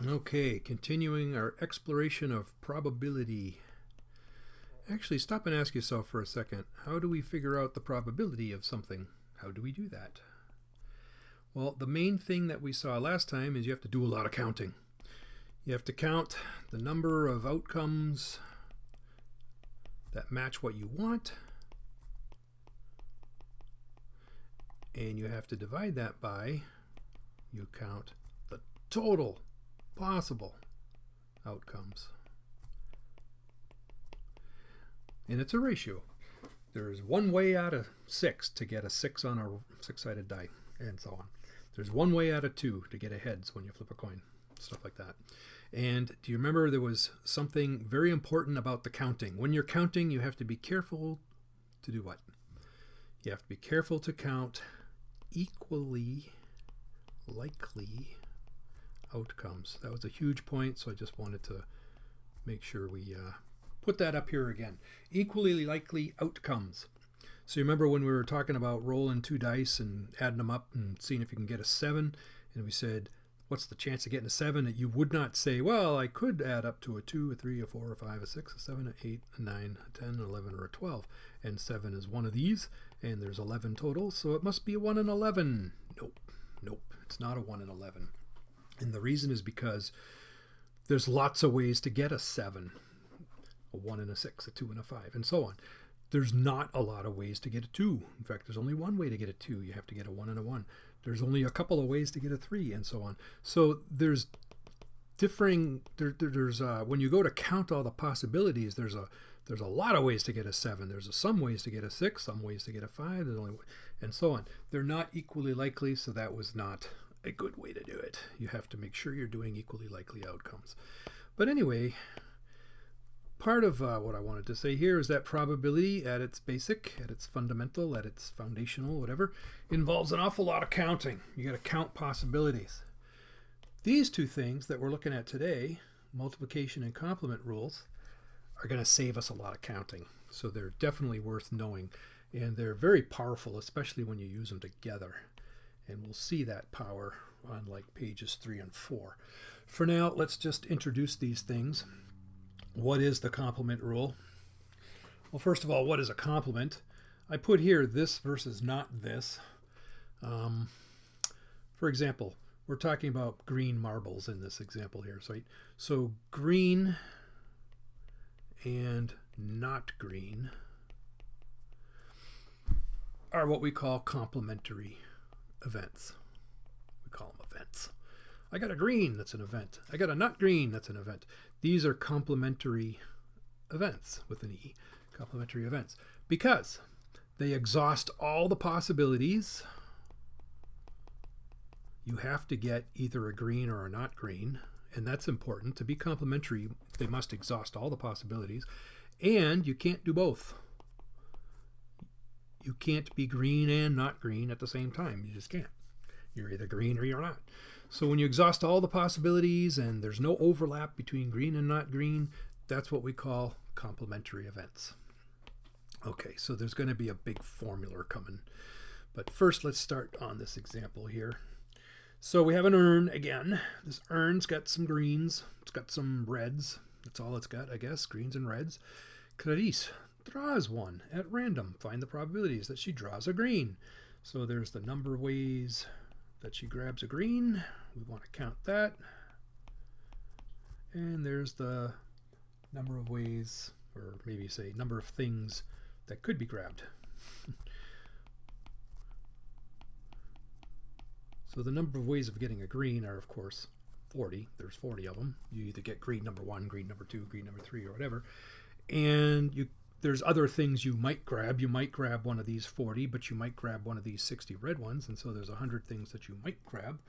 Okay, continuing our exploration of probability. Actually, stop and ask yourself for a second, how do we figure out the probability of something? How do we do that? Well, the main thing that we saw last time is you have to do a lot of counting. You have to count the number of outcomes that match what you want, and you have to divide that by, you count the total possible outcomes. And it's a ratio. There's one way out of 6 to get a 6 on a 6-sided die, and so on. There's one way out of 2 to get a heads when you flip a coin, stuff like that. And do you remember there was something very important about the counting? When you're counting, you have to be careful to do what? You have to be careful to count equally likely outcomes. That was a huge point, so I just wanted to make sure we put that up here again. Equally likely outcomes. So you remember when we were talking about rolling 2 dice and adding them up and seeing if you can get a 7, and we said, what's the chance of getting a 7? You would not say, well, I could add up to a 2, a 3, a 4, a 5, a 6, a 7, a 8, a 9, a 10, 11, or a 12. And 7 is one of these, and there's 11 total, so it must be a 1 in 11. Nope, it's not a 1 in 11. And the reason is because there's lots of ways to get a 7, a 1 and a 6, a 2 and a 5, and so on. There's not a lot of ways to get a 2. In fact, there's only one way to get a 2. You have to get a 1 and a 1. There's only a couple of ways to get a 3, and so on. So there's differing. There's when you go to count all the possibilities, there's a lot of ways to get a 7. There's some ways to get a 6, some ways to get a 5, and so on. They're not equally likely, so that was not a good way to do it. You have to make sure you're doing equally likely outcomes. But anyway, part of what I wanted to say here is that probability at its basic, at its fundamental, at its foundational, whatever, involves an awful lot of counting. You got to count possibilities. These two things that we're looking at today, multiplication and complement rules, are going to save us a lot of counting. So they're definitely worth knowing. And they're very powerful, especially when you use them together. And we'll see that power on like pages 3 and 4. For now, let's just introduce these things. What is the complement rule? Well, first of all, what is a complement? I put here this versus not this. For example, we're talking about green marbles in this example here. So green and not green are what we call complementary events. We call them events. I got a green, that's an event. I got a not green, that's an event. These are complementary events with an E, complementary events, because they exhaust all the possibilities. You have to get either a green or a not green, and that's important. To be complementary, they must exhaust all the possibilities, and you can't do both. You can't be green and not green at the same time. You just can't. You're either green or you're not. So when you exhaust all the possibilities and there's no overlap between green and not green, that's what we call complementary events. Okay, so there's going to be a big formula coming. But first, let's start on this example here. So we have an urn again. This urn's got some greens. It's got some reds. That's all it's got, I guess, greens and reds. Clarice draws one at random. Find the probabilities that she draws a green. So there's the number of ways that she grabs a green. We want to count that. And there's the number of ways, or maybe say number of things that could be grabbed. So the number of ways of getting a green are, of course, 40. There's 40 of them. You either get green number 1, green number 2, green number 3, or whatever. And there's other things you might grab. You might grab one of these 40, but you might grab one of these 60 red ones. And so there's 100 things that you might grab.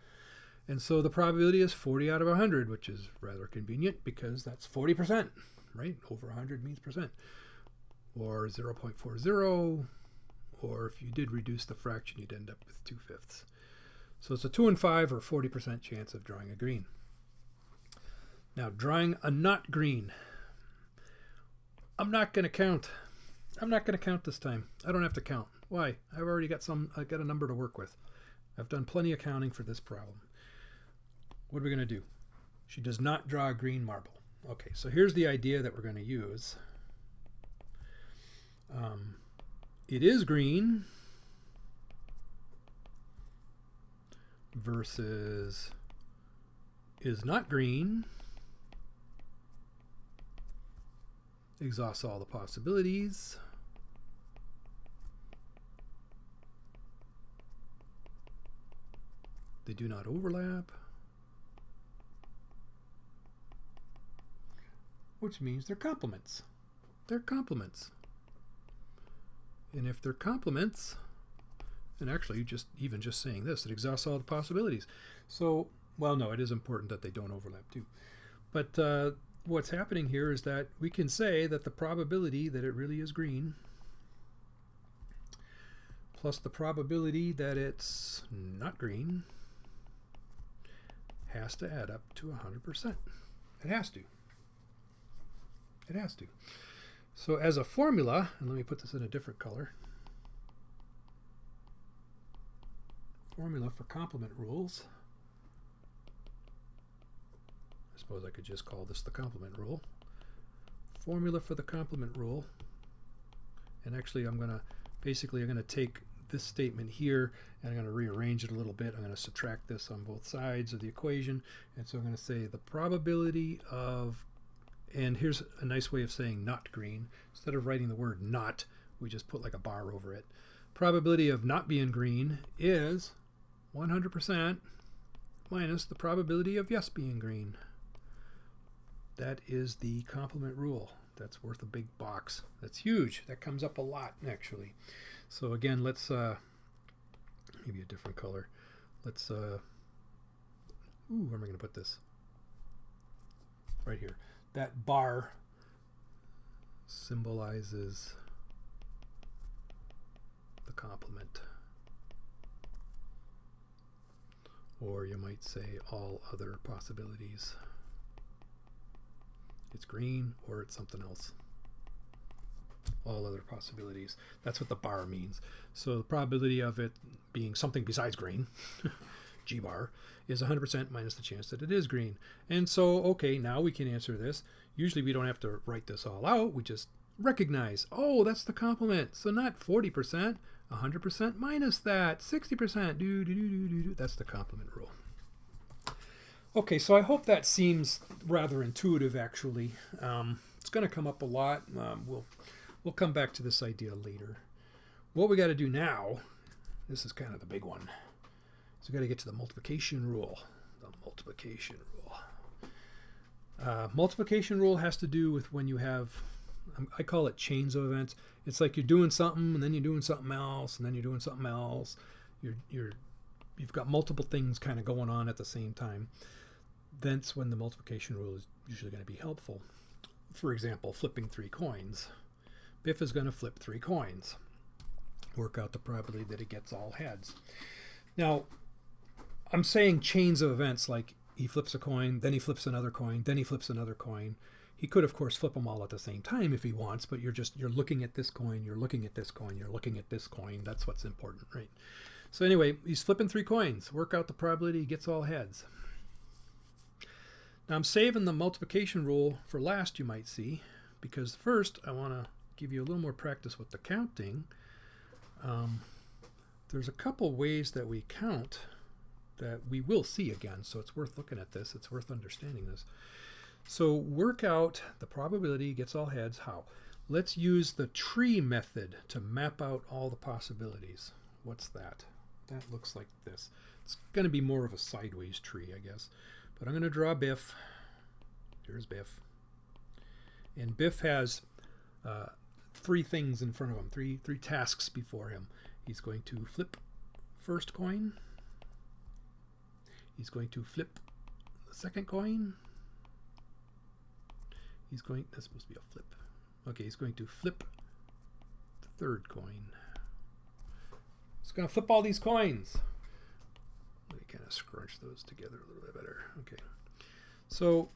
And so the probability is 40 out of 100, which is rather convenient because that's 40%, right? Over 100 means percent. Or 0.40, or if you did reduce the fraction, you'd end up with 2/5. So it's a 2 in 5 or 40% chance of drawing a green. Now, drawing a not green. I'm not going to count. I'm not going to count this time. I don't have to count. Why? I've already got a number to work with. I've done plenty of counting for this problem. What are we going to do? She does not draw a green marble. Okay, so here's the idea that we're going to use. It is green versus is not green. Exhausts all the possibilities. They do not overlap. Which means they're complements. They're complements. And if they're complements, and actually just saying this, it exhausts all the possibilities. So, well, no, it is important that they don't overlap too. But what's happening here is that we can say that the probability that it really is green plus the probability that it's not green has to add up to 100%. It has to. It has to. So as a formula, and let me put this in a different color. Formula for complement rules. I suppose I could just call this the complement rule. Formula for the complement rule. And actually I'm going to take this statement here and I'm going to rearrange it a little bit. I'm going to subtract this on both sides of the equation. And so I'm going to say the probability of, and here's a nice way of saying not green. Instead of writing the word not, we just put like a bar over it. Probability of not being green is 100% minus the probability of yes being green. That is the complement rule. That's worth a big box. That's huge. That comes up a lot, actually. So again, let's maybe a different color. Let's where am I going to put this? Right here. That bar symbolizes the complement. Or you might say all other possibilities. It's green or it's something else. All other possibilities. That's what the bar means. So the probability of it being something besides green, G bar, is 100% minus the chance that it is green. And so, okay, now we can answer this. Usually we don't have to write this all out. We just recognize, oh, that's the complement. So not 40%, 100% minus that, 60%. That's the complement rule. Okay, so I hope that seems rather intuitive, actually. It's going to come up a lot. We'll come back to this idea later. What we got to do now, this is kind of the big one, is we got to get to the multiplication rule. The multiplication rule. Multiplication rule has to do with when you have, I call it chains of events. It's like you're doing something, and then you're doing something else, and then you're doing something else. You've got multiple things kind of going on at the same time. That's when the multiplication rule is usually going to be helpful. For example, flipping 3 coins. Biff is going to flip 3 coins. Work out the probability that it gets all heads. Now, I'm saying chains of events, like he flips a coin, then he flips another coin, then he flips another coin. He could, of course, flip them all at the same time if he wants, but you're looking at this coin, you're looking at this coin, you're looking at this coin. That's what's important, right? So anyway, he's flipping 3 coins. Work out the probability he gets all heads. Now I'm saving the multiplication rule for last, you might see, because first I want to give you a little more practice with the counting. There's a couple ways that we count that we will see again, so it's worth looking at this. It's worth understanding this. So work out the probability gets all heads. How? Let's use the tree method to map out all the possibilities. What's that? That looks like this. It's going to be more of a sideways tree, I guess. But I'm going to draw Biff. Here's Biff. And Biff has 3 things in front of him, three tasks before him. He's going to flip first coin. He's going to flip the second coin. That's supposed to be a flip. Okay, he's going to flip the third coin. He's going to flip all these coins. Let me kind of scrunch those together a little bit better. Okay. So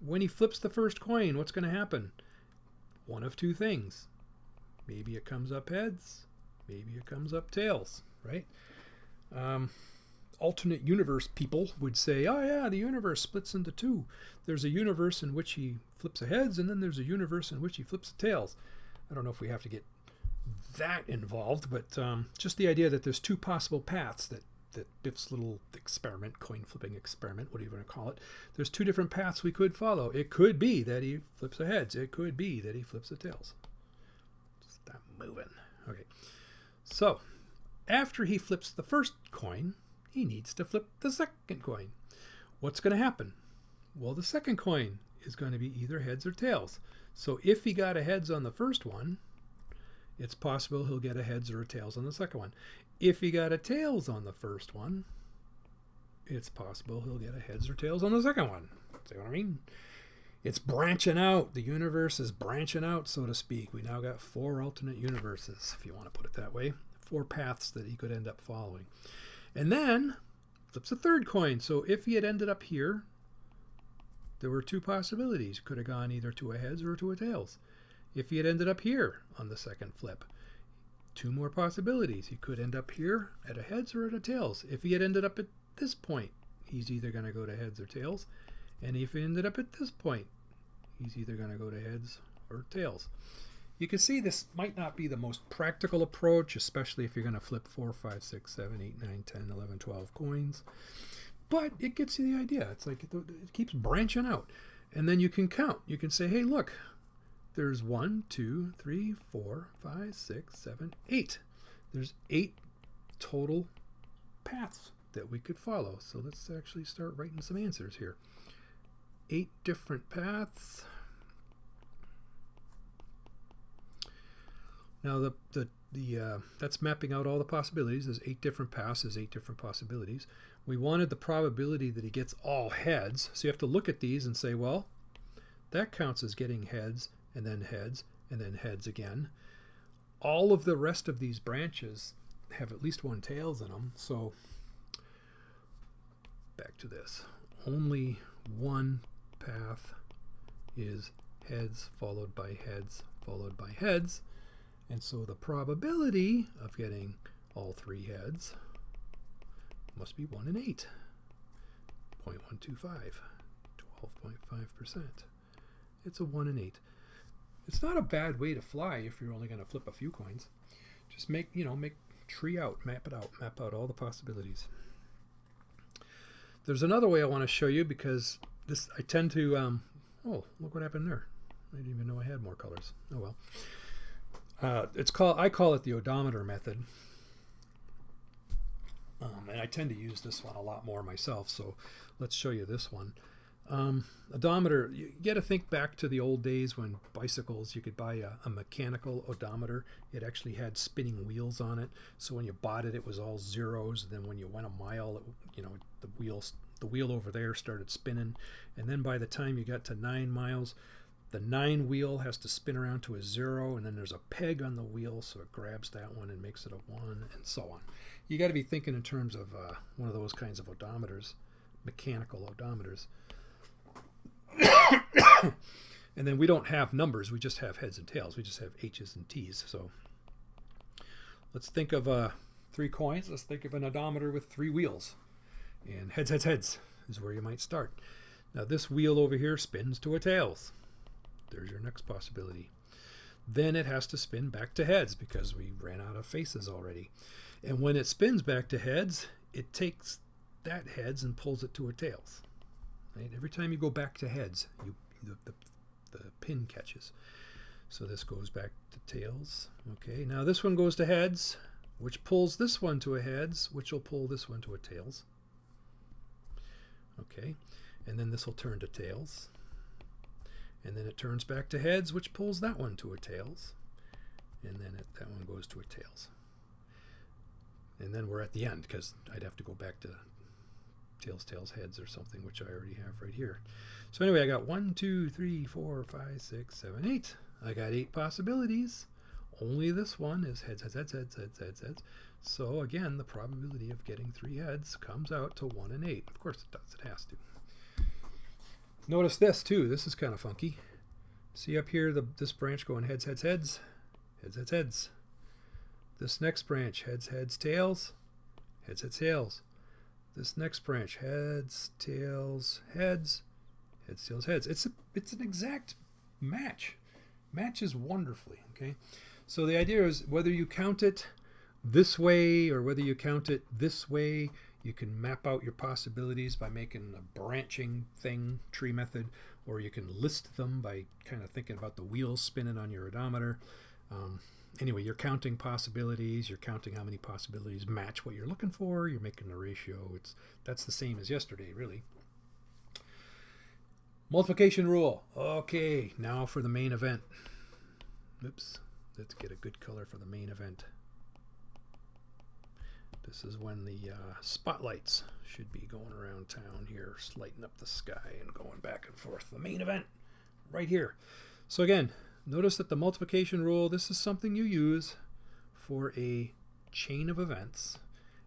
when he flips the first coin, what's going to happen? One of 2 things. Maybe it comes up heads. Maybe it comes up tails, right? alternate universe people would say, oh yeah, the universe splits into two. There's a universe in which he flips the heads, and then there's a universe in which he flips the tails. I don't know if we have to get that involved, but just the idea that there's two possible paths that Biff's little experiment, coin flipping experiment, whatever you want to call it, there's two different paths we could follow. It could be that he flips the heads. It could be that he flips the tails. Stop moving. Okay. So after he flips the first coin, he needs to flip the second coin. What's going to happen? Well, the second coin is going to be either heads or tails. So if he got a heads on the first one, it's possible he'll get a heads or a tails on the second one. If he got a tails on the first one, it's possible he'll get a heads or tails on the second one. See what I mean? It's branching out. The universe is branching out, so to speak. We now got 4 alternate universes, if you want to put it that way. 4 paths that he could end up following. And then flips a third coin. So if he had ended up here, there were 2 possibilities. Could have gone either to a heads or to a tails. If he had ended up here on the second flip, 2 more possibilities. He could end up here at a heads or at a tails. If he had ended up at this point, he's either going to go to heads or tails. And if he ended up at this point, he's either going to go to heads or tails. You can see this might not be the most practical approach, especially if you're going to flip 4, 5, 6, 7, 8, 9, 10, 11, 12 coins. But it gets you the idea. It's like it keeps branching out. And then you can count. You can say, hey, look, there's 1, 2, 3, 4, 5, 6, 7, 8. There's 8 total paths that we could follow. So let's actually start writing some answers here. 8 different paths. Now that's mapping out all the possibilities. There's 8 different paths. There's 8 different possibilities. We wanted the probability that he gets all heads. So you have to look at these and say, well, that counts as getting heads, and then heads, and then heads again. All of the rest of these branches have at least 1 tails in them. So back to this. Only 1 path is heads followed by heads followed by heads. And so the probability of getting all 3 heads must be 1 in 8. 0.125. 12.5%. It's a 1 in 8. It's not a bad way to fly if you're only going to flip a few coins. Just make tree out, map it out, map out all the possibilities. There's another way I want to show you, because this I tend to oh, look what happened there. I didn't even know I had more colors. Oh well. I call it the Odometer Method. And I tend to use this one a lot more myself, so let's show you this one. Odometer, you got to think back to the old days when bicycles, you could buy a mechanical odometer. It actually had spinning wheels on it, so when you bought it, it was all zeros. And then when you went a mile, the wheel over there started spinning, and then by the time you got to 9 miles, the 9 wheel has to spin around to a 0, and then there's a peg on the wheel, so it grabs that one and makes it a 1, and so on. You got to be thinking in terms of one of those kinds of odometers, mechanical odometers. And then we don't have numbers, we just have heads and tails. We just have H's and T's. So let's think of 3 coins. Let's think of an odometer with 3 wheels. And heads, heads, heads is where you might start. Now this wheel over here spins to a tails. There's your next possibility. Then it has to spin back to heads because we ran out of faces already. And when it spins back to heads, it takes that heads and pulls it to a tails. Right? Every time you go back to heads, the pin catches. So this goes back to tails. Okay, now this one goes to heads, which pulls this one to a heads, which will pull this one to a tails. Okay, and then this will turn to tails. And then it turns back to heads, which pulls that one to a tails. And then that one goes to a tails. And then we're at the end, because I'd have to go back to tails, tails, heads or something, which I already have right here. So anyway, I got 1, 2, 3, 4, 5, 6, 7, 8. I got 8 possibilities. Only this one is heads, heads, heads, heads, heads, heads, heads. So again, the probability of getting 3 heads comes out to 1 in 8. Of course it does, it has to. Notice this too. This is kind of funky. See up here, this branch going heads, heads, heads, heads, heads, heads. This next branch, heads, heads, tails, heads, heads, tails. This next branch, heads, tails, heads, heads, tails, heads. It's an exact match. Matches wonderfully, okay? So the idea is whether you count it this way or whether you count it this way, you can map out your possibilities by making a branching thing, tree method, or you can list them by kind of thinking about the wheels spinning on your odometer. Anyway, you're counting possibilities, you're counting how many possibilities match what you're looking for, you're making a ratio. That's the same as yesterday, really. Multiplication rule. Okay, now for the main event. Oops, let's get a good color for the main event. This is when the spotlights should be going around town here, lighting up the sky and going back and forth. The main event, right here. So again, notice that the multiplication rule, this is something you use for a chain of events.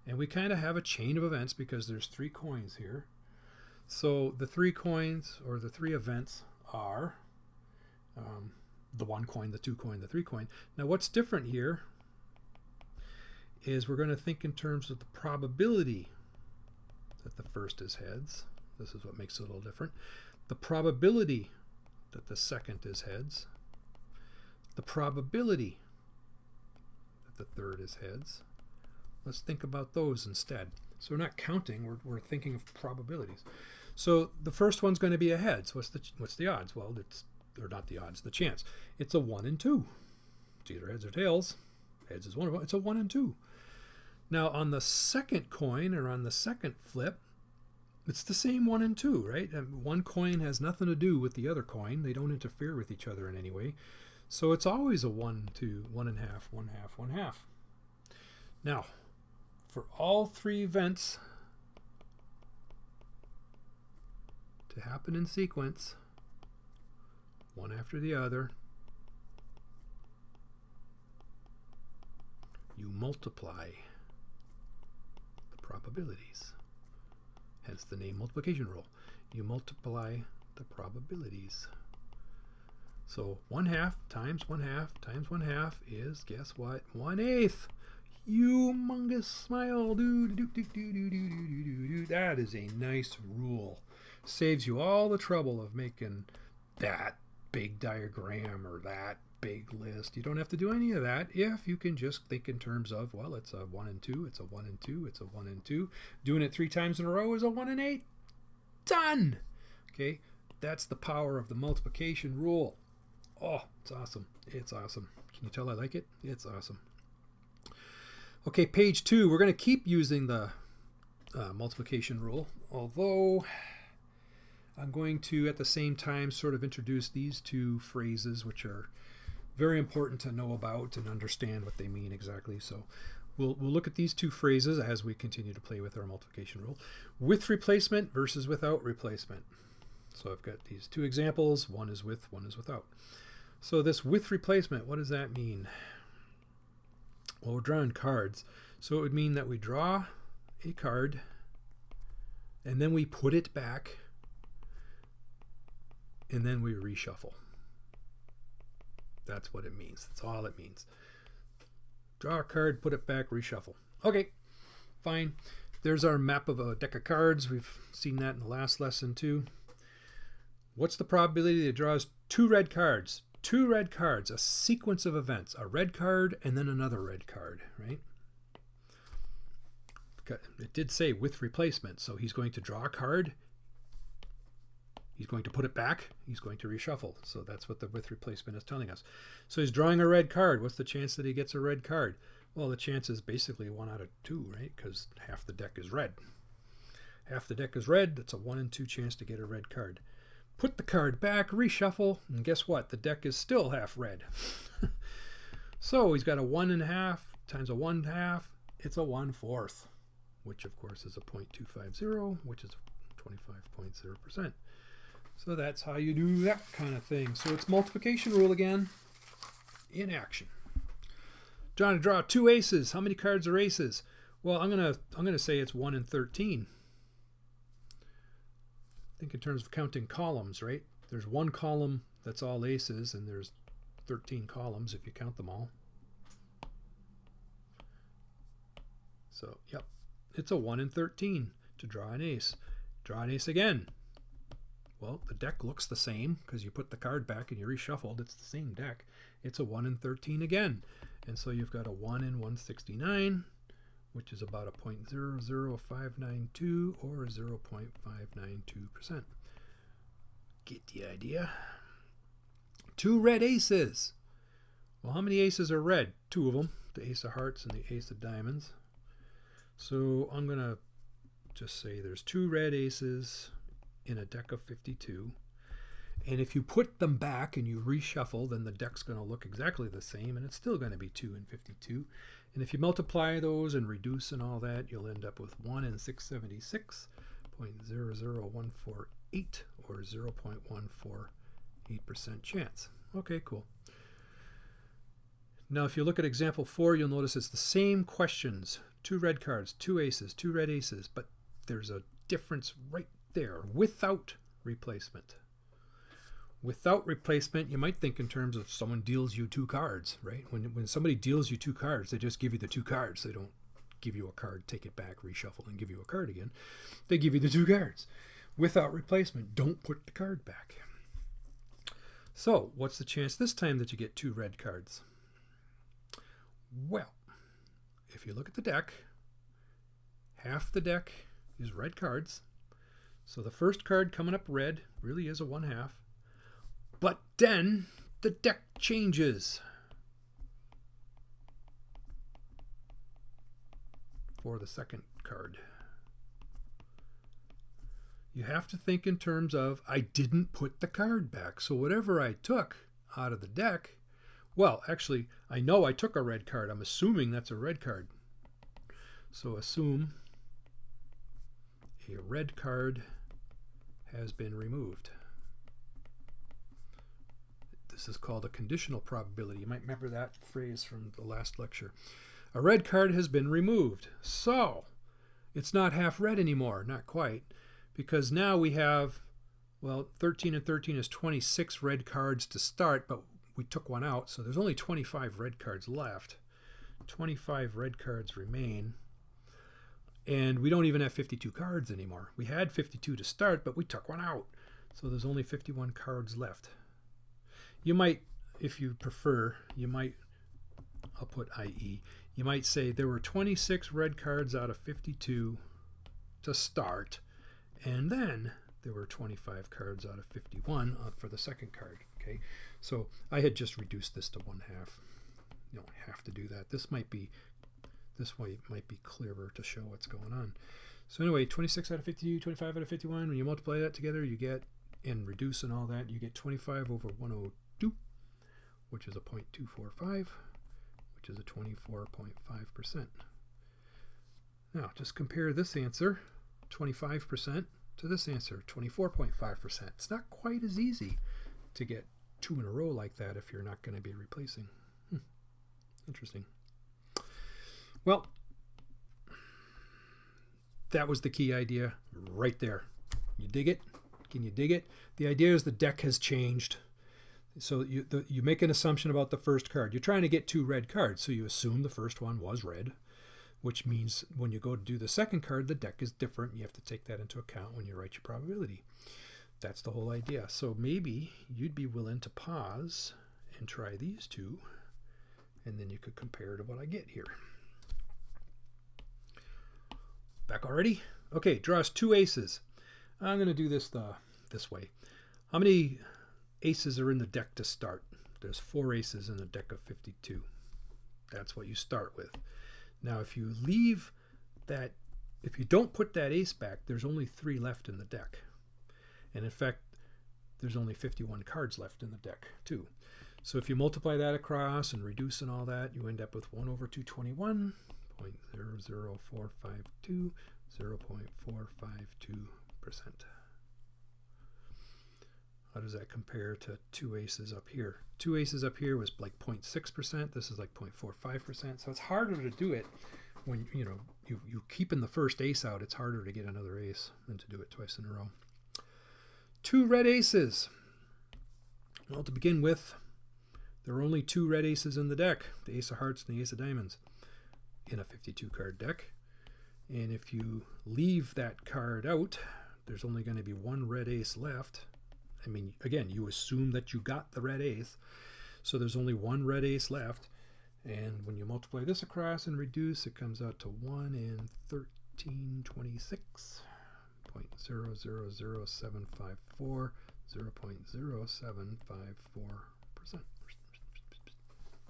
And we kind of have a chain of events because there's 3 coins here. So the 3 coins, or the 3 events, are the 1 coin, the 2 coin, the 3 coin. Now what's different here is we're going to think in terms of the probability that the first is heads. This is what makes it a little different. The probability that the second is heads. The probability that the third is heads. Let's think about those instead. So we're not counting, we're thinking of probabilities. So the first one's going to be a heads. What's the odds? Well, or not the odds, the chance. It's a 1 in 2. It's either heads or tails. Heads is one of them. It's a 1 in 2. Now on the second coin, or on the second flip, it's the same 1 and 2, right? And one coin has nothing to do with the other coin. They don't interfere with each other in any way. So it's always a 1, 2, 1 and a half, 1 half, 1 half. Now, for all 3 events to happen in sequence, one after the other, you multiply the probabilities. Hence the name multiplication rule. You multiply the probabilities. So 1 half times 1 half times 1 half is, guess what? 1/8. Humongous smile. That is a nice rule. Saves you all the trouble of making that big diagram or that big list. You don't have to do any of that if you can just think in terms of, well, it's a 1 and 2, it's a 1 and 2, it's a 1 and 2. Doing it 3 times in a row is a 1 and 8. Done! Okay, that's the power of the multiplication rule. Oh, it's awesome. It's awesome. Can you tell I like it? It's awesome. Okay, page 2. We're going to keep using the multiplication rule, although I'm going to, at the same time, sort of introduce these 2 phrases, which are very important to know about and understand what they mean exactly. So we'll look at these 2 phrases as we continue to play with our multiplication rule. With replacement versus without replacement. So I've got these 2 examples. One is with, one is without. So this with replacement, what does that mean? Well, we're drawing cards. So it would mean that we draw a card and then we put it back and then we reshuffle. That's what it means. That's all it means. Draw a card, put it back, reshuffle. Okay, fine. There's our map of a deck of cards. We've seen that in the last lesson too. What's the probability that it draws 2 red cards? 2 red cards, a sequence of events. A red card and then another red card, right? It did say with replacement, so he's going to draw a card. He's going to put it back. He's going to reshuffle. So that's what the with replacement is telling us. So he's drawing a red card. What's the chance that he gets a red card? Well, the chance is basically 1 out of 2, right? Because half the deck is red. Half the deck is red. That's a 1 in 2 chance to get a red card. Put the card back, reshuffle, and guess what? The deck is still half red. So he's got a 1 1/2 times a 1/2. It's a 1/4, which of course is a 0.250, which is 25.0%. So that's how you do that kind of thing. So it's multiplication rule again in action. Trying to draw 2 aces. How many cards are aces? Well, I'm gonna say it's 1 in 13. Think in terms of counting columns, right? There's 1 column that's all aces, and there's 13 columns if you count them all. So, yep, it's a 1 in 13. to draw an ace. Draw an ace again. Well, the deck looks the same because you put the card back and you reshuffled. It's the same deck. It's a 1 in 13 again. And so you've got a 1 in 169, which is about a 0.00592 or 0.592%. Get the idea? 2 red aces. Well, how many aces are red? 2 of them, the ace of hearts and the ace of diamonds. So I'm going to just say there's 2 red aces in a deck of 52. And if you put them back and you reshuffle, then the deck's going to look exactly the same, and it's still going to be 2 in 52. And if you multiply those and reduce and all that, you'll end up with 1 in 676, 0.00148 or 0.148% chance. Okay, cool. Now if you look at example 4, you'll notice it's the same questions. 2 red cards, 2 aces, 2 red aces, but there's a difference right there without replacement. Without replacement, you might think in terms of someone deals you 2 cards, right? When somebody deals you 2 cards, they just give you the 2 cards. They don't give you a card, take it back, reshuffle, and give you a card again. They give you the 2 cards. Without replacement, don't put the card back. So, what's the chance this time that you get 2 red cards? Well, if you look at the deck, half the deck is red cards. So the first card coming up red really is a 1/2. But then the deck changes for the second card. You have to think in terms of, I didn't put the card back. So whatever I took out of the deck, well, actually, I know I took a red card. I'm assuming that's a red card. So assume a red card has been removed. This is called a conditional probability. You might remember that phrase from the last lecture. A red card has been removed. So it's not half red anymore, not quite, because now we have, well, 13 and 13 is 26 red cards to start, but we took one out, so there's only 25 red cards left. 25 red cards remain. And we don't even have 52 cards anymore. We had 52 to start, but we took one out. So there's only 51 cards left. You might, if you prefer, I'll put IE, you might say there were 26 red cards out of 52 to start, and then there were 25 cards out of 51 for the second card. Okay, so I had just reduced this to 1/2. You don't have to do that. This way it might be clearer to show what's going on. So anyway, 26 out of 52, 25 out of 51, when you multiply that together, you get, and reduce and all that, you get 25 over 102, which is a 0.245, which is a 24.5%. Now, just compare this answer, 25%, to this answer, 24.5%. It's not quite as easy to get 2 in a row like that if you're not going to be replacing. Interesting. Well, that was the key idea right there. You dig it? Can you dig it? The idea is the deck has changed. So you make an assumption about the first card. You're trying to get 2 red cards, so you assume the first one was red, which means when you go to do the second card, the deck is different. You have to take that into account when you write your probability. That's the whole idea. So maybe you'd be willing to pause and try these 2, and then you could compare to what I get here. Back already? Okay, draw us 2 aces. I'm going to do this this way. How many aces are in the deck to start? There's 4 aces in the deck of 52. That's what you start with. Now, if you leave that, if you don't put that ace back, there's only 3 left in the deck. And in fact, there's only 51 cards left in the deck, too. So if you multiply that across and reduce and all that, you end up with 1 over 221. 0.00452, 0.452%. How does that compare to 2 aces up here? 2 aces up here was like 0.6%. This is like 0.45%. So it's harder to do it when you keeping the first ace out. It's harder to get another ace than to do it twice in a row. 2 red aces. Well, to begin with, there are only 2 red aces in the deck, the ace of hearts and the ace of diamonds, in a 52 card deck. And if you leave that card out, there's only going to be one red ace left. I mean, again, you assume that you got the red ace. So there's only one red ace left. And when you multiply this across and reduce, it comes out to 1 in 1326. 0.000754, 0.0754%.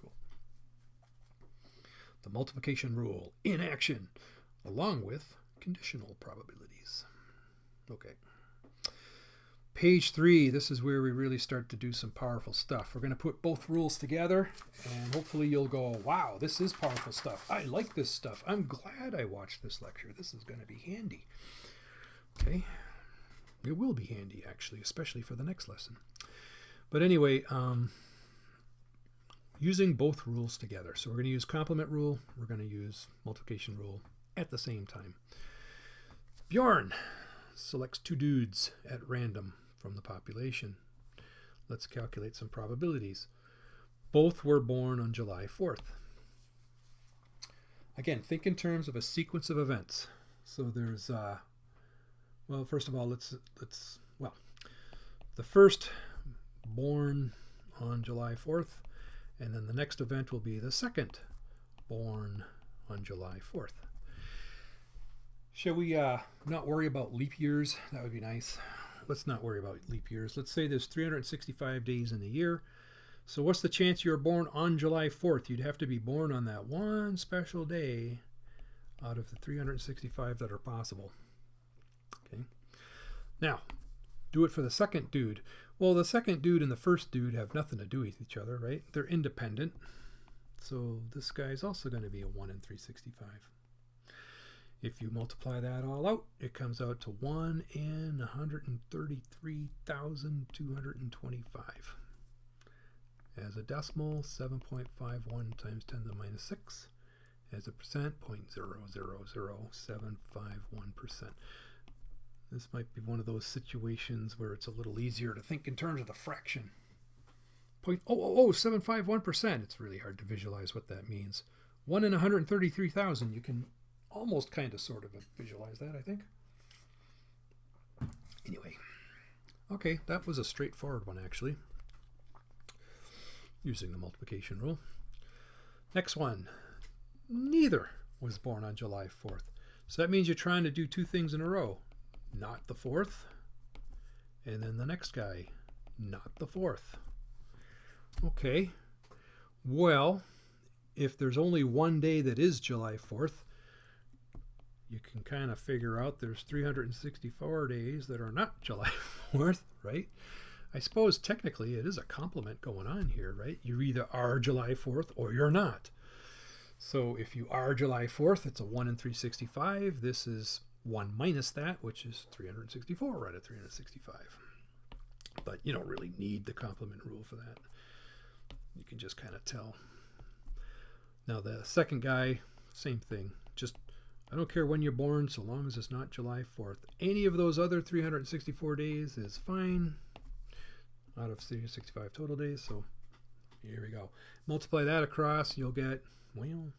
Cool. The multiplication rule in action, along with conditional probabilities. Okay. Page 3, this is where we really start to do some powerful stuff. We're going to put both rules together, and hopefully you'll go, wow, this is powerful stuff. I like this stuff. I'm glad I watched this lecture. This is going to be handy. Okay. It will be handy, actually, especially for the next lesson. But anyway, using both rules together. So we're going to use complement rule. We're going to use multiplication rule at the same time. Bjorn selects 2 dudes at random from the population. Let's calculate some probabilities. Both were born on July 4th. Again, think in terms of a sequence of events. So there's, well, first of all, the first born on July 4th, and then the next event will be the second born on July 4th. Shall we not worry about leap years? That would be nice. Let's not worry about leap years. Let's say there's 365 days in a year. So what's the chance you're born on July 4th? You'd have to be born on that one special day out of the 365 that are possible. Okay. Now, do it for the second dude. Well, the second dude and the first dude have nothing to do with each other, right? They're independent. So this guy's also going to be a 1 in 365. If you multiply that all out, it comes out to 1 in 133,225. As a decimal, 7.51 times 10 to the minus 6. As a percent, 0.000751%. This might be one of those situations where it's a little easier to think in terms of the fraction. 0.00751%. It's really hard to visualize what that means. 1 in 133,000. You can almost kind of sort of visualize that, I think. Anyway. Okay, that was a straightforward one, actually. Using the multiplication rule. Next one. Neither was born on July 4th. So that means you're trying to do 2 things in a row. Not the 4th. And then the next guy. Not the 4th. Okay. Well, if there's only one day that is July 4th, you can kind of figure out there's 364 days that are not July 4th, right? I suppose technically it is a complement going on here, right? You either are July 4th or you're not. So if you are July 4th, it's a 1 in 365. This is 1 minus that, which is 364 right at 365. But you don't really need the complement rule for that. You can just kind of tell. Now the second guy, same thing. Just, I don't care when you're born, so long as it's not July 4th. Any of those other 364 days is fine out of 365 total days. So here we go. Multiply that across, you'll get, well,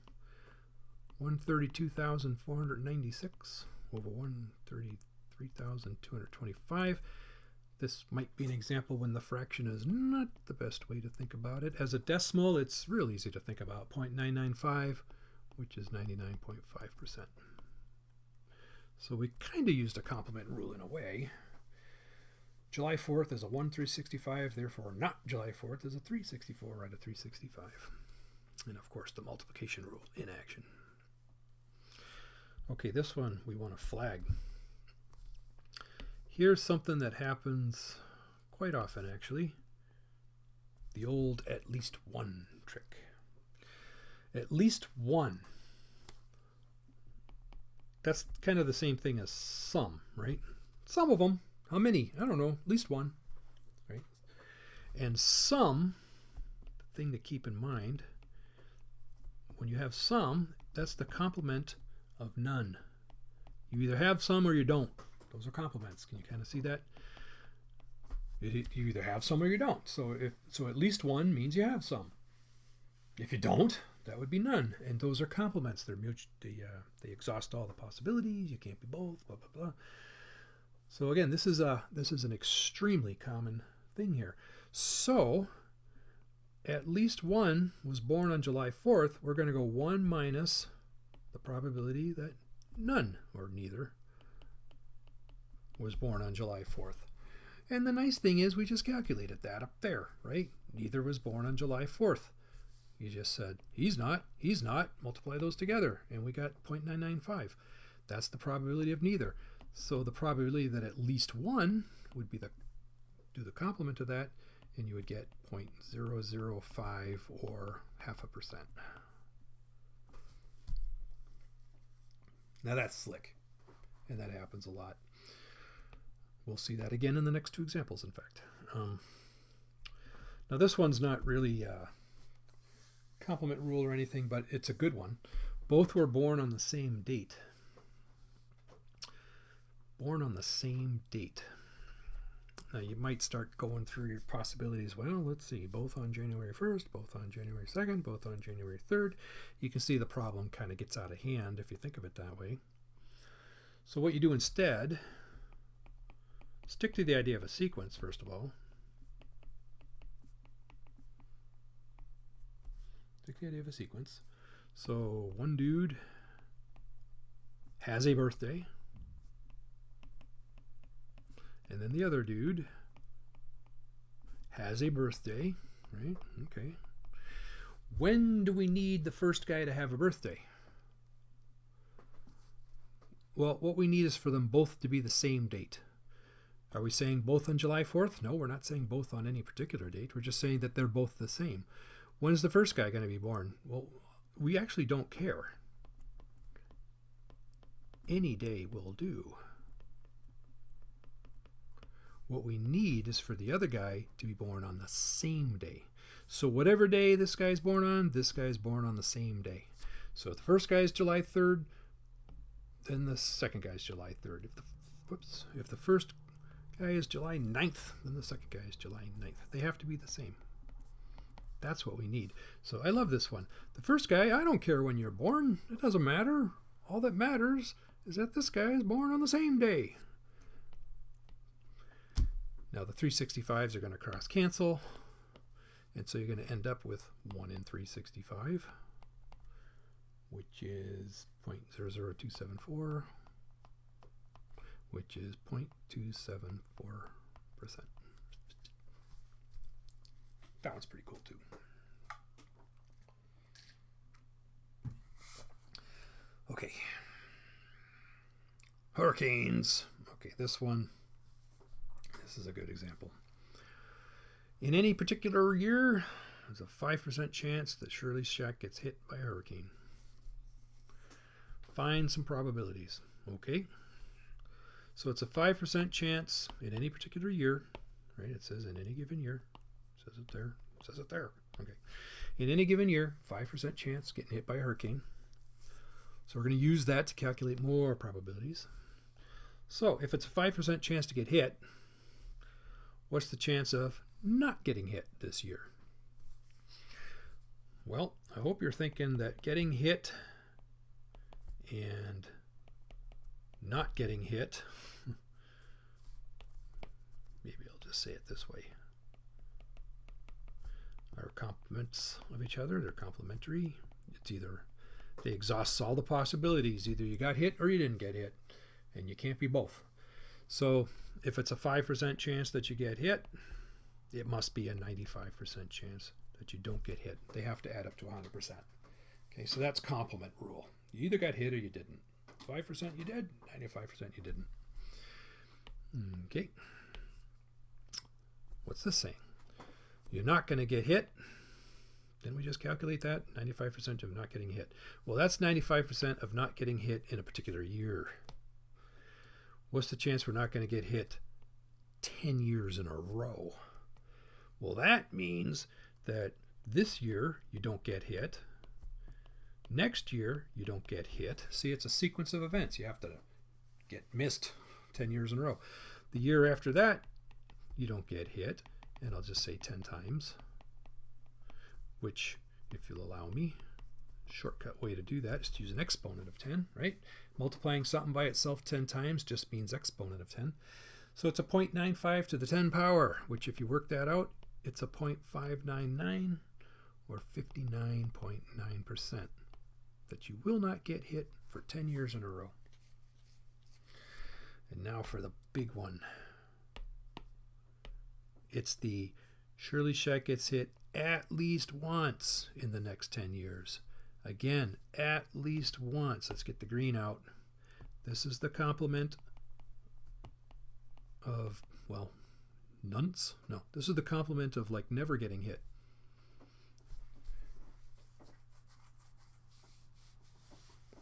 132,496 over 133,225. This might be an example when the fraction is not the best way to think about it. As a decimal, it's real easy to think about. 0.995, which is 99.5%. So we kind of used a complement rule in a way. July 4th is a 1 365, therefore not July 4th is a 364 right at 365. And of course the multiplication rule in action. Okay, this one we want to flag. Here's something that happens quite often, actually. The old at least one trick. At least one. That's kind of the same thing as some, right? Some of them. How many? I don't know. At least one, right? And some, the thing to keep in mind, when you have some, that's the complement of none. You either have some or you don't. Those are complements. Can you kind of see that? You either have some or you don't. So at least one means you have some. If you don't, that would be none. And those are complements. They're mutual. They exhaust all the possibilities. You can't be both. Blah blah blah. So again, this is an extremely common thing here. So at least one was born on July 4th. We're going to go 1 minus the probability that none or neither was born on July 4th. And the nice thing is we just calculated that up there, right? Neither was born on July 4th. You just said, he's not, multiply those together, and we got 0.995. That's the probability of neither. So the probability that at least one would be do the complement of that, and you would get 0.005 or 0.5%. Now that's slick, and that happens a lot. We'll see that again in the next two examples, in fact. Now this one's not really a complement rule or anything, but it's a good one. Both were born on the same date. Born on the same date. Now you might start going through your possibilities. Well, let's see, both on January 1st, both on January 2nd, both on January 3rd. You can see the problem kind of gets out of hand if you think of it that way. So what you do instead, stick to the idea of a sequence, first of all. Stick to the idea of a sequence. So one dude has a birthday, and then the other dude has a birthday, right? Okay. When do we need the first guy to have a birthday? Well, what we need is for them both to be the same date. Are we saying both on July 4th? No, we're not saying both on any particular date. We're just saying that they're both the same. When is the first guy going to be born? Well, we actually don't care. Any day will do. What we need is for the other guy to be born on the same day. So whatever day this guy's born on, this guy's born on the same day. So if the first guy is July 3rd, then the second guy's July 3rd. If the first guy is July 9th, then the second guy is July 9th. They have to be the same. That's what we need. So I love this one. The first guy, I don't care when you're born. It doesn't matter. All that matters is that this guy is born on the same day. Now the 365s are going to cross cancel. And so you're going to end up with 1 in 365, which is 0.00274, which is 0.274%. That one's pretty cool too. Okay. Hurricanes. Okay, this is a good example. In any particular year, there's a 5% chance that Shirley's shack gets hit by a hurricane. Find some probabilities. Okay. So it's a 5% chance in any particular year, right? It says in any given year. It says it there. It says it there. Okay. In any given year, 5% chance getting hit by a hurricane. So we're going to use that to calculate more probabilities. So if it's a 5% chance to get hit, what's the chance of not getting hit this year? Well, I hope you're thinking that getting hit and not getting hit, maybe I'll just say it this way, are complements of each other. They're complementary. It's either they exhaust all the possibilities. Either you got hit or you didn't get hit, and you can't be both. So if it's a 5% chance that you get hit, it must be a 95% chance that you don't get hit. They have to add up to 100%. Okay, so that's complement rule. You either got hit or you didn't. 5% you did, 95% you didn't. Okay. What's this saying? You're not going to get hit. Then we just calculate that, 95% of not getting hit. Well, that's 95% of not getting hit in a particular year. What's the chance we're not going to get hit 10 years in a row? Well, that means that this year you don't get hit. Next year you don't get hit. See, it's a sequence of events. You have to get missed 10 years in a row. The year after that, you don't get hit. And I'll just say 10 times, which, if you'll allow me, shortcut way to do that is to use an exponent of 10, right? Multiplying something by itself 10 times just means exponent of 10. So it's a 0.95 to the 10 power, which if you work that out, it's a 0.599 or 59.9% that you will not get hit for 10 years in a row. And now for the big one. It's the Shirley Shack gets hit at least once in the next 10 years. Again, at least once. Let's get the green out. This is the complement of, well, nunts? No, this is the complement of like never getting hit.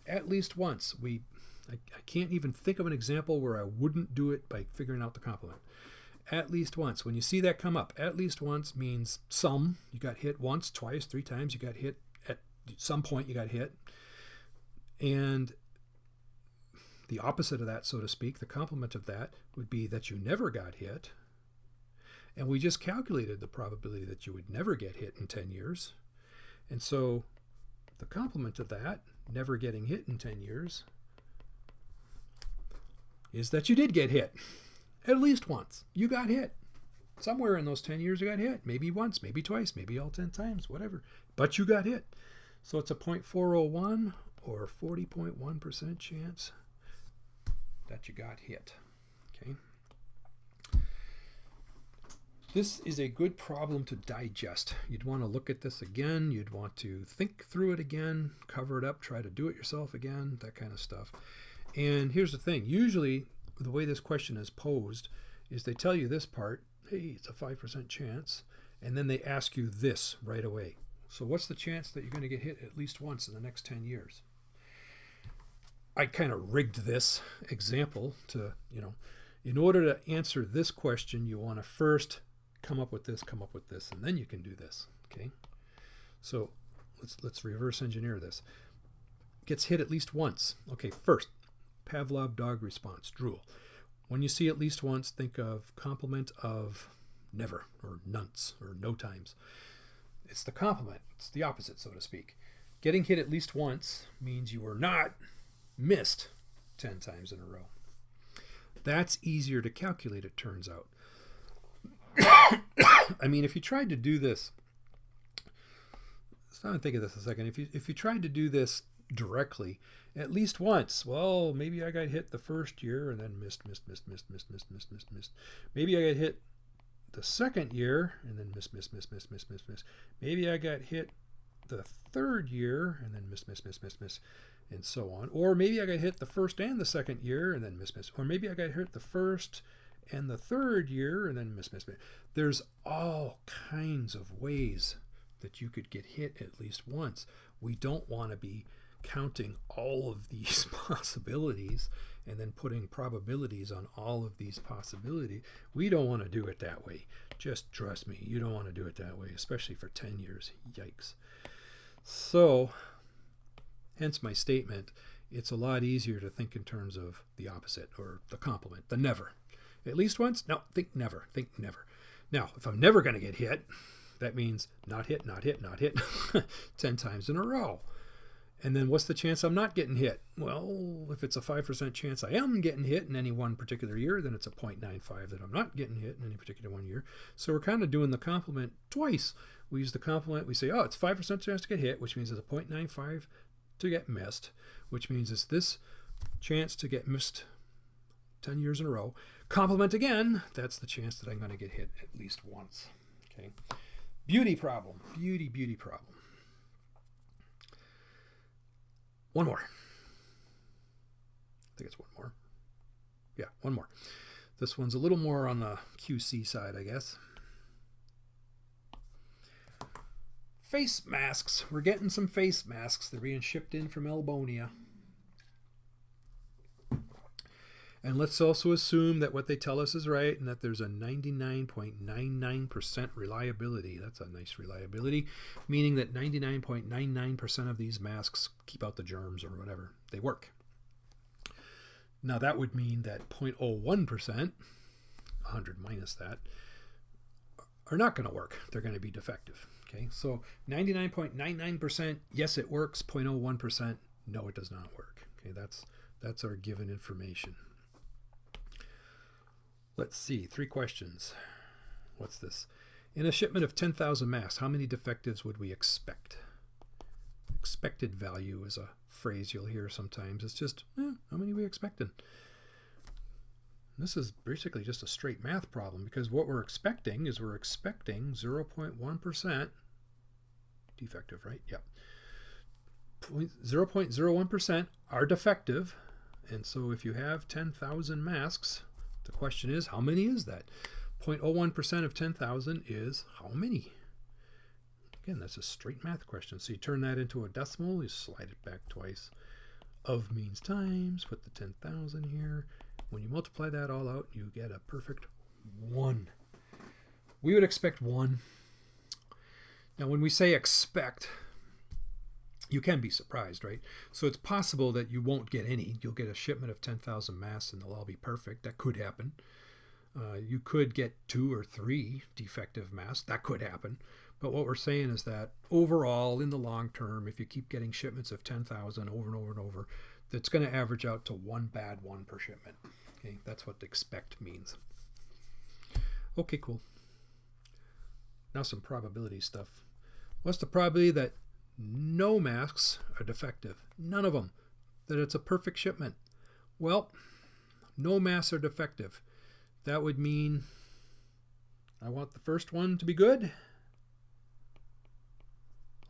At least once. I can't even think of an example where I wouldn't do it by figuring out the complement. At least once. When you see that come up, at least once means some. You got hit once, twice, 3 times. You got hit at some point. You got hit. And the opposite of that, so to speak, the complement of that would be that you never got hit. And we just calculated the probability that you would never get hit in 10 years. And so the complement of that, never getting hit in 10 years, is that you did get hit. At least once. You got hit. Somewhere in those 10 years you got hit. Maybe once, maybe twice, maybe all 10 times, whatever. But you got hit. So it's a 0.401 or 40.1% chance that you got hit. Okay. This is a good problem to digest. You'd want to look at this again. You'd want to think through it again, cover it up, try to do it yourself again, that kind of stuff. And here's the thing. Usually the way this question is posed is they tell you this part, hey, it's a 5% chance, and then they ask you this right away. So what's the chance that you're going to get hit at least once in the next 10 years? I kind of rigged this example to, in order to answer this question, you want to first come up with this, and then you can do this, okay? So let's reverse engineer this. Gets hit at least once. Okay, first, Pavlov dog response, drool. When you see at least once, think of complement of never, or nunts, or no times. It's the complement. It's the opposite, so to speak. Getting hit at least once means you were not missed 10 times in a row. That's easier to calculate, it turns out. I mean, if you tried to do this, let's not think of this a second. If you tried to do this directly, at least once, well, maybe I got hit the first year and then missed. Maybe I got hit the second year and then missed. Maybe I got hit the third year and then missed, and so on. Or maybe I got hit the first and the second year and then missed. Or maybe I got hit the first and the third year and then missed. There's all kinds of ways that you could get hit at least once. We don't want to be counting all of these possibilities and then putting probabilities on all of these possibilities. We don't want to do it that way. Just trust me, you don't want to do it that way, especially for 10 years. Yikes. So, hence my statement, it's a lot easier to think in terms of the opposite, or the complement, the never. At least once? No, think never. Now, if I'm never going to get hit, that means not hit, 10 times in a row. And then what's the chance I'm not getting hit? Well, if it's a 5% chance I am getting hit in any one particular year, then it's a 0.95 that I'm not getting hit in any particular one year. So we're kind of doing the complement twice. We use the complement, we say, oh, it's 5% chance to get hit, which means it's a 0.95 to get missed, which means it's this chance to get missed 10 years in a row. Complement again, that's the chance that I'm going to get hit at least once. Okay. Beauty problem. Beauty problem. One more. I think it's one more. Yeah, one more. This one's a little more on the QC side, I guess. Face masks. We're getting some face masks. They're being shipped in from Elbonia. And let's also assume that what they tell us is right and that there's a 99.99% reliability. That's a nice reliability, meaning that 99.99% of these masks keep out the germs or whatever. They work. Now that would mean that 0.01%, 100 minus that, are not going to work. They're going to be defective. Okay, so 99.99%, yes, it works. 0.01%, no, it does not work. Okay, that's our given information. Let's see, 3 questions. What's this? In a shipment of 10,000 masks, how many defectives would we expect? Expected value is a phrase you'll hear sometimes. It's just, how many are we expecting? This is basically just a straight math problem, because what we're expecting is 0.1% defective, right? Yep. 0.01% are defective. And so if you have 10,000 masks, the question is, how many is that? 0.01% of 10,000 is how many? Again, that's a straight math question. So you turn that into a decimal, you slide it back twice. Of means times, put the 10,000 here. When you multiply that all out, you get a perfect 1. We would expect 1. Now, when we say expect, you can be surprised, right? So it's possible that you won't get any. You'll get a shipment of 10,000 masks and they'll all be perfect. That could happen. You could get 2 or 3 defective masks. That could happen. But what we're saying is that overall, in the long term, if you keep getting shipments of 10,000 over and over and over, that's going to average out to 1 bad one per shipment. Okay, that's what expect means. Okay, cool. Now some probability stuff. What's the probability that no masks are defective? None of them. That it's a perfect shipment? Well, no masks are defective. That would mean I want the first one to be good.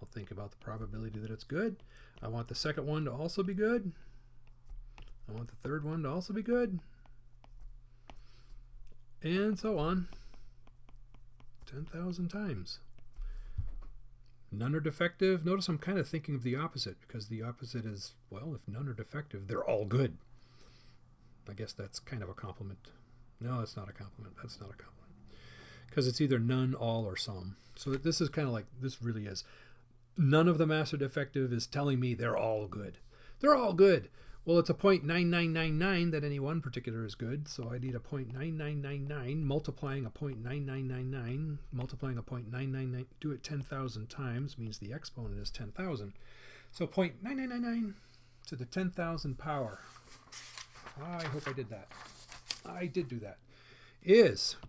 I'll think about the probability that it's good. I want the second one to also be good. I want the third one to also be good. And so on. 10,000 times. None are defective. Notice I'm kind of thinking of the opposite, because the opposite is, well, if none are defective, they're all good. I guess that's kind of a compliment. No, that's not a compliment. That's not a compliment. Because it's either none, all, or some. So this is kind of like, this really is. None of the masks are defective is telling me they're all good. They're all good. Well, it's a 0.9999 that any one particular is good. So I need a 0.9999 multiplying a 0.9999 multiplying a 0.999. Do it 10,000 times means the exponent is 10,000. So 0.9999 to the 10,000 power. I hope I did that. I did do that.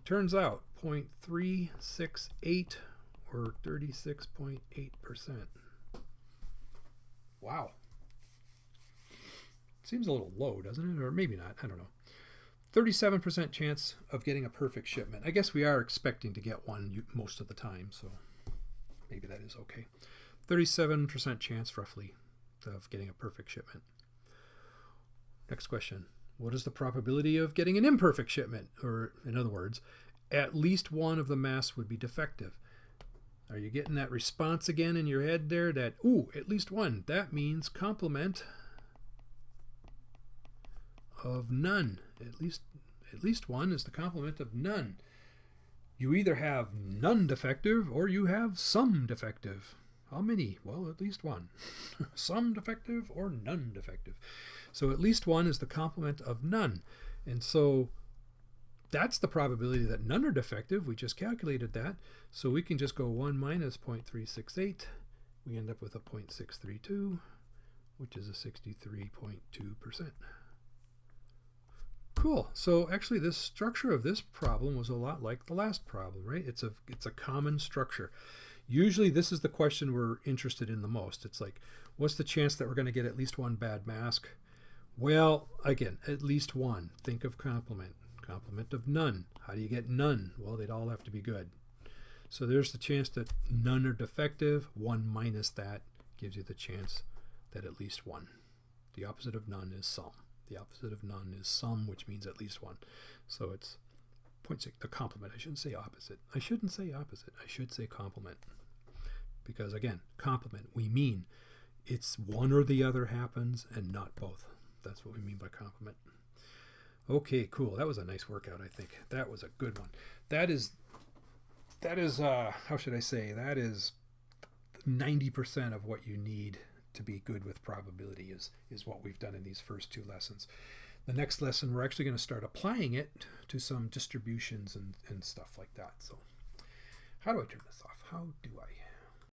Turns out 0.368 or 36.8%. Wow. Seems a little low, doesn't it? Or maybe not. I don't know. 37% chance of getting a perfect shipment. I guess we are expecting to get one most of the time, so maybe that is okay. 37% chance, roughly, of getting a perfect shipment. Next question. What is the probability of getting an imperfect shipment? Or, in other words, at least one of the masks would be defective. Are you getting that response again in your head there? That, ooh, at least one. That means complement of none. At least one is the complement of none. You either have none defective or you have some defective. How many? Well, at least one. Some defective or none defective. So at least one is the complement of none. And so that's the probability that none are defective. We just calculated that. So we can just go 1 minus 0.368. We end up with a 0.632, which is a 63.2%. Cool. So actually this structure of this problem was a lot like the last problem, right? It's a common structure. Usually this is the question we're interested in the most. It's like, what's the chance that we're going to get at least one bad mask? Well, again, at least one. Think of complement. Complement of none. How do you get none? Well, they'd all have to be good. So there's the chance that none are defective. 1 minus that gives you the chance that at least one. The opposite of none is some. The opposite of none is some, which means at least one. So it's 0.6, the complement. I shouldn't say opposite. I shouldn't say opposite. I should say complement. Because again, complement, we mean it's one or the other happens and not both. That's what we mean by complement. Okay, cool. That was a nice workout, I think. That was a good one. That is how should I say? That is 90% of what you need to be good with probability is what we've done in these first 2 lessons. The next lesson, we're actually going to start applying it to some distributions and stuff like that. So how do I turn this off? How do I?